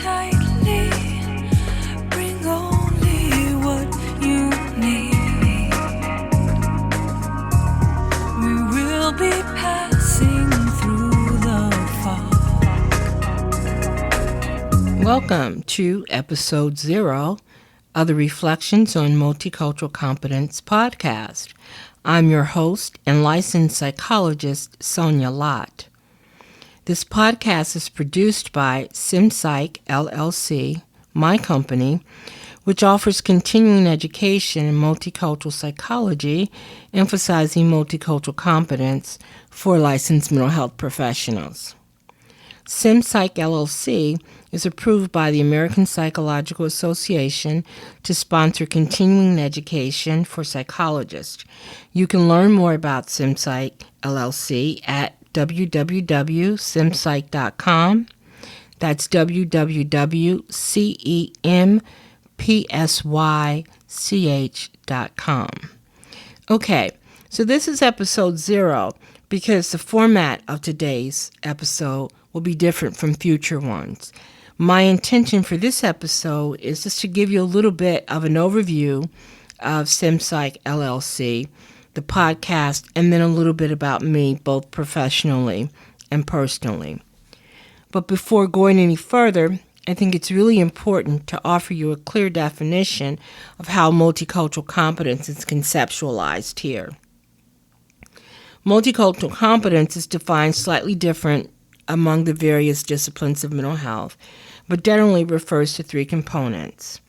tightly, bring only what you need. We will be passing through the fog. Welcome to episode 0 of the Reflections on Multicultural Competence podcast. I'm your host and licensed psychologist, Sonia Lott. This podcast is produced by SimPsych, LLC, my company, which offers continuing education in multicultural psychology, emphasizing multicultural competence for licensed mental health professionals. SimPsych, LLC is approved by the American Psychological Association to sponsor continuing education for psychologists. You can learn more about SimPsych, LLC at www.simpsych.com. That's www.simpsych.com. Okay, so this is episode 0 because the format of today's episode will be different from future ones. My intention for this episode is just to give you a little bit of an overview of SimPsych, LLC, the podcast, and then a little bit about me, both professionally and personally. But before going any further, I think it's really important to offer you a clear definition of how multicultural competence is conceptualized here. Multicultural competence is defined slightly different among the various disciplines of mental health, but generally refers to 3 components.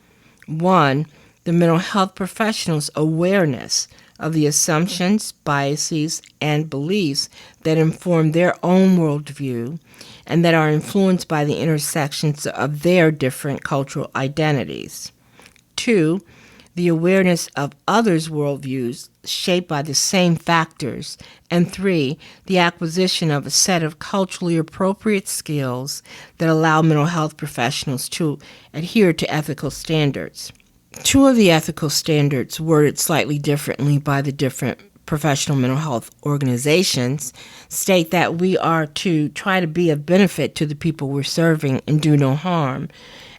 1, the mental health professional's awareness of the assumptions, biases, and beliefs that inform their own worldview and that are influenced by the intersections of their different cultural identities. 2, the awareness of others' worldviews shaped by the same factors. And 3, the acquisition of a set of culturally appropriate skills that allow mental health professionals to adhere to ethical standards. 2 of the ethical standards, worded slightly differently by the different professional mental health organizations, state that we are to try to be of benefit to the people we're serving and do no harm.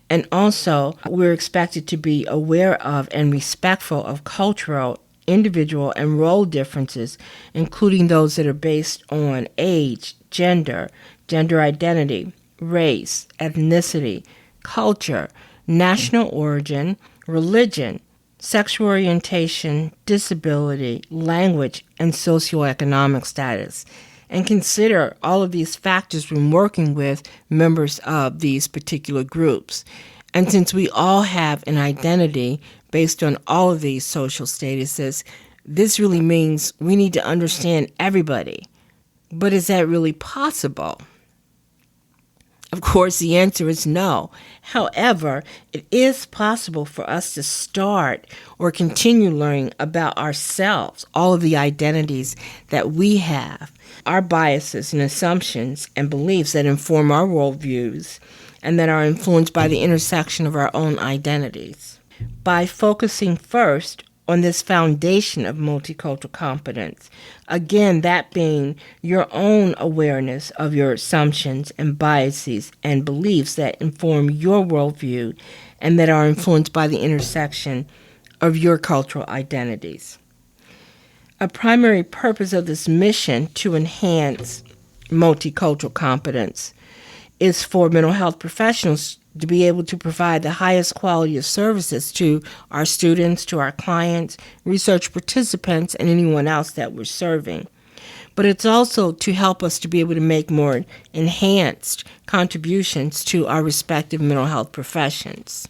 And also, we're expected to be aware of and respectful of cultural, individual, and role differences, including those that are based on age, gender identity, race, ethnicity, culture, national origin, religion, sexual orientation, disability, language, and socioeconomic status, and consider all of these factors when working with members of these particular groups. And since we all have an identity based on all of these social statuses, this really means we need to understand everybody. But is that really possible? Of course, the answer is no. However, it is possible for us to start or continue learning about ourselves, all of the identities that we have, our biases and assumptions and beliefs that inform our worldviews and that are influenced by the intersection of our own identities. By focusing first on this foundation of multicultural competence, again, that being your own awareness of your assumptions and biases and beliefs that inform your worldview and that are influenced by the intersection of your cultural identities. A primary purpose of this mission to enhance multicultural competence is for mental health professionals to be able to provide the highest quality of services to our students, to our clients, research participants, and anyone else that we're serving. But it's also to help us to be able to make more enhanced contributions to our respective mental health professions.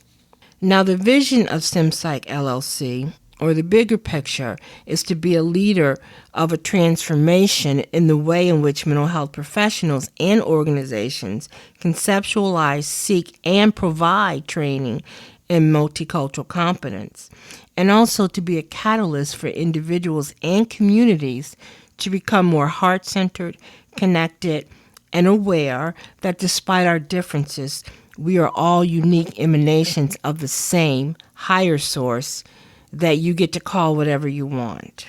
Now, the vision of SimPsych, LLC, or the bigger picture, is to be a leader of a transformation in the way in which mental health professionals and organizations conceptualize, seek, and provide training in multicultural competence, and also to be a catalyst for individuals and communities to become more heart-centered, connected, and aware that despite our differences, we are all unique emanations of the same higher source that you get to call whatever you want.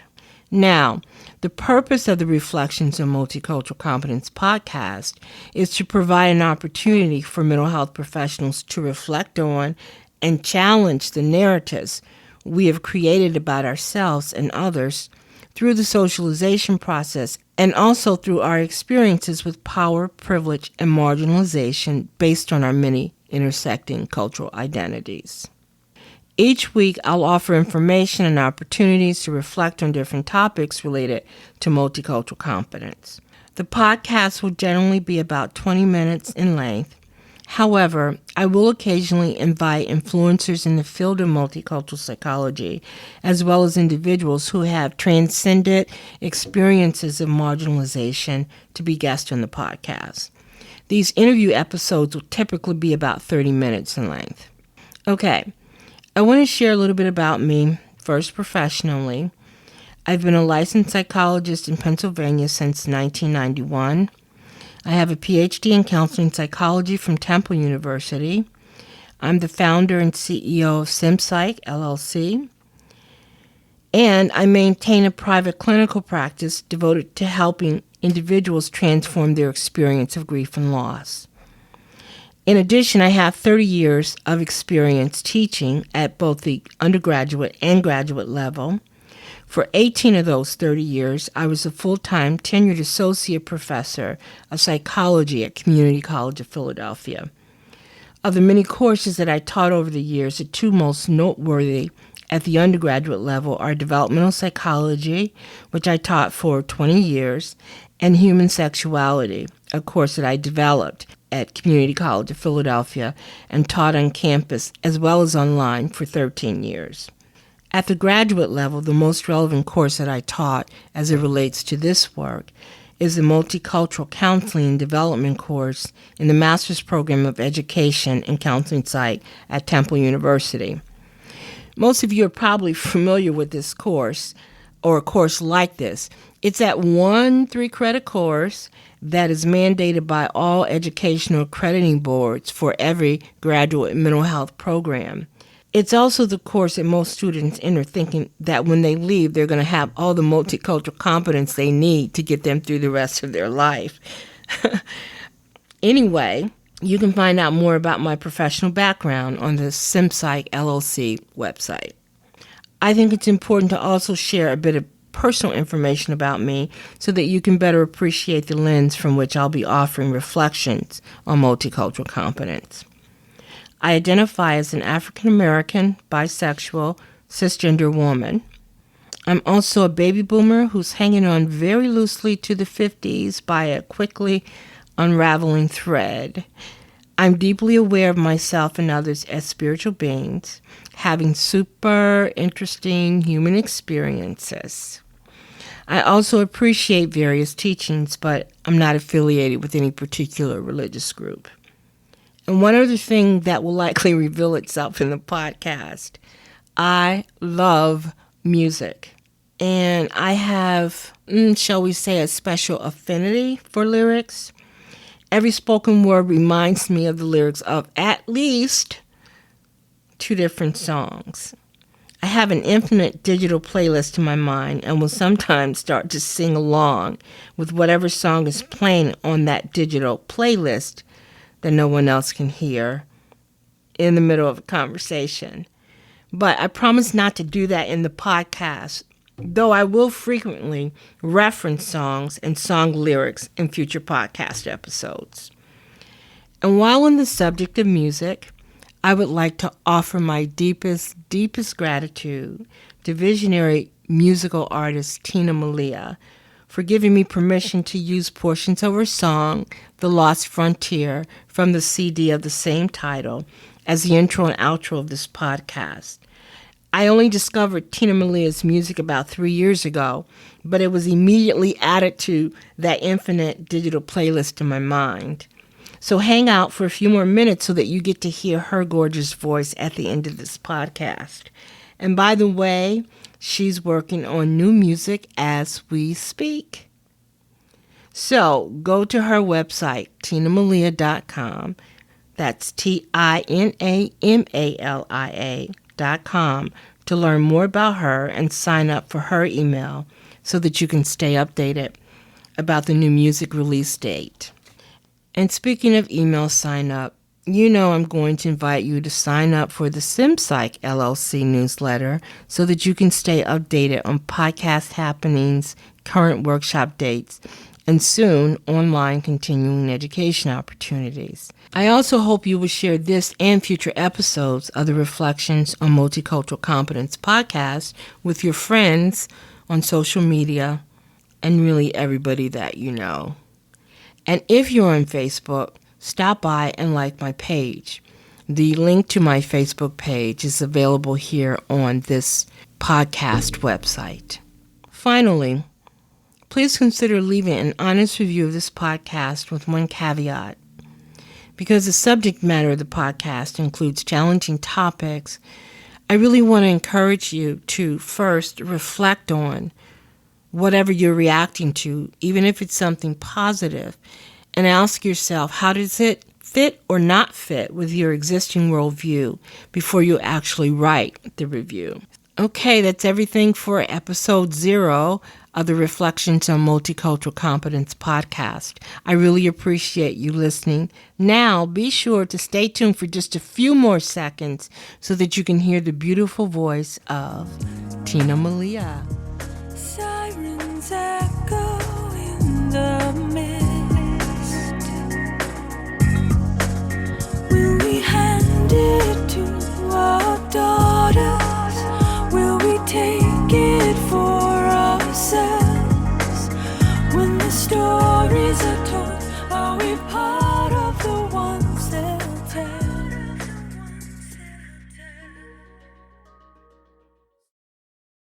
Now, The purpose of the Reflections on Multicultural Competence podcast is to provide an opportunity for mental health professionals to reflect on and challenge the narratives we have created about ourselves and others through the socialization process and also through our experiences with power, privilege, and marginalization based on our many intersecting cultural identities. Each week, I'll offer information and opportunities to reflect on different topics related to multicultural competence. The podcast will generally be about 20 minutes in length. However, I will occasionally invite influencers in the field of multicultural psychology, as well as individuals who have transcended experiences of marginalization to be guests on the podcast. These interview episodes will typically be about 30 minutes in length. Okay, I want to share a little bit about me, first professionally. I've been a licensed psychologist in Pennsylvania since 1991. I have a PhD in counseling psychology from Temple University. I'm the founder and CEO of SimPsych, LLC. And I maintain a private clinical practice devoted to helping individuals transform their experience of grief and loss. In addition, I have 30 years of experience teaching at both the undergraduate and graduate level. For 18 of those 30 years, I was a full-time tenured associate professor of psychology at Community College of Philadelphia. Of the many courses that I taught over the years, the two most noteworthy at the undergraduate level are developmental psychology, which I taught for 20 years, and human sexuality, a course that I developed at Community College of Philadelphia and taught on campus as well as online for 13 years. At the graduate level, the most relevant course that I taught as it relates to this work is the Multicultural Counseling and Development course in the Master's Program of Education and Counseling Psych at Temple University. Most of you are probably familiar with this course or a course like this. It's that one 3-credit course that is mandated by all educational accrediting boards for every graduate mental health program. It's also the course that most students enter thinking that when they leave, they're going to have all the multicultural competence they need to get them through the rest of their life. Anyway, you can find out more about my professional background on the SimPsych LLC website. I think it's important to also share a bit of personal information about me so that you can better appreciate the lens from which I'll be offering reflections on multicultural competence. I identify as an African American, bisexual, cisgender woman. I'm also a baby boomer who's hanging on very loosely to the 50s by a quickly unraveling thread. I'm deeply aware of myself and others as spiritual beings, having super interesting human experiences. I also appreciate various teachings, but I'm not affiliated with any particular religious group. And one other thing that will likely reveal itself in the podcast, I love music. And I have, shall we say, a special affinity for lyrics. Every spoken word reminds me of the lyrics of at least 2 different songs. I have an infinite digital playlist in my mind and will sometimes start to sing along with whatever song is playing on that digital playlist that no one else can hear in the middle of a conversation. But I promise not to do that in the podcast, though I will frequently reference songs and song lyrics in future podcast episodes. And while on the subject of music, I would like to offer my deepest gratitude to visionary musical artist Tina Malia for giving me permission to use portions of her song, The Lost Frontier, from the CD of the same title, as the intro and outro of this podcast. I only discovered Tina Malia's music about 3 years ago, but it was immediately added to that infinite digital playlist in my mind. So hang out for a few more minutes so that you get to hear her gorgeous voice at the end of this podcast. And by the way, she's working on new music as we speak. So go to her website, tinamalia.com. That's TINAMALIA.com to learn more about her and sign up for her email so that you can stay updated about the new music release date. And speaking of email sign up, you know I'm going to invite you to sign up for the SimPsych LLC newsletter so that you can stay updated on podcast happenings, current workshop dates, and soon online continuing education opportunities. I also hope you will share this and future episodes of the Reflections on Multicultural Competence podcast with your friends on social media and really everybody that you know. And if you're on Facebook, stop by and like my page. The link to my Facebook page is available here on this podcast website. Finally, please consider leaving an honest review of this podcast with one caveat. Because the subject matter of the podcast includes challenging topics, I really want to encourage you to first reflect on whatever you're reacting to, even if it's something positive, and ask yourself, how does it fit or not fit with your existing worldview before you actually write the review. Okay, that's everything for episode 0 of the Reflections on Multicultural Competence podcast. I really appreciate you listening. Now, be sure to stay tuned for just a few more seconds so that you can hear the beautiful voice of Tina Malia. Sirens